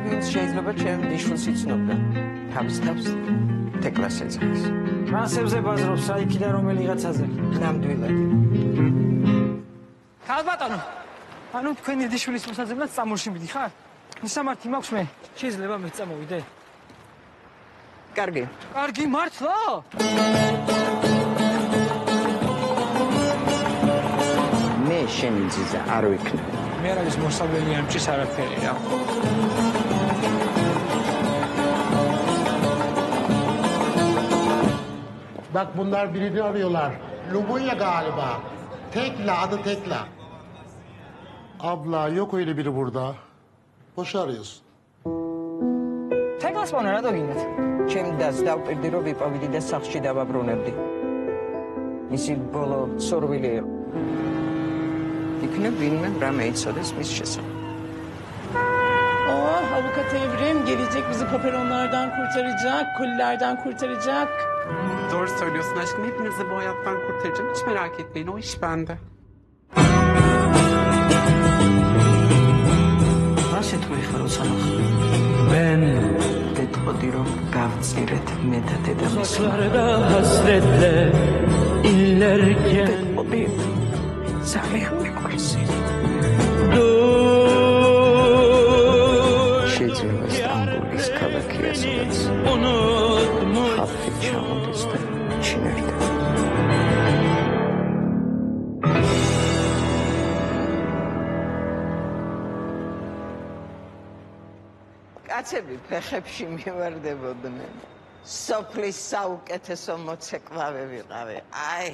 ვინც შეიძლება ჩემ ნიშნულს იცნობდა. თავის თეკლას ეძახის. მასებზე ბაზრობს რა იქიდან რომელიღაცაზე. ნამდვილად. ქალბატონო, ანუ თქვენი დიშვილის მოსაძებნად წამორში მიდიხარ? სამართი მაქვს მე. შეიძლება მე წამოვიდე. კარგი. კარგი მართლა? მე შენი ძიზა არ ვიქნებ. მე არის მოსავლელი ამჭის არაფერი რა. Bak bunlar birini arıyorlar. Lumunya galiba. Tekla adı Tekla. Abla yok öyle biri burada. Boş arıyorsun. თეკლას მონა რატო გინდათ? ჩემ დას დავპირდი რომ ვიპოვიდი და სახლში დავაბრუნებდი. მისი ბოლო სურვილი იყო. იქნებ ვინმე რამე იცოდეს მის შესახებ. Oh, avukat Evrim gelecek bizi paperonlardan kurtaracak, kolilerden kurtaracak. Doğru söylüyorsun aşkım. Hepinizi bu hayattan kurtaracağım. Hiç merak etmeyin. O iş bende. რა შეთქვი ხარ უცალახ? Ben დეტყოდი რომ გავწირეთ მე და დედამისი. Uzaklarda hasretle inlerken დეტყოდი ძალიან მიყვარს. შეიძლება სტამბოლის ქალაქია სადაც ხალხი ჩამოდის და ჩინერდება. კაცები ფეხებში მივარდებოდნენ. სოფლის საუკეთესო მოცეკვავე ვიყავი. აი.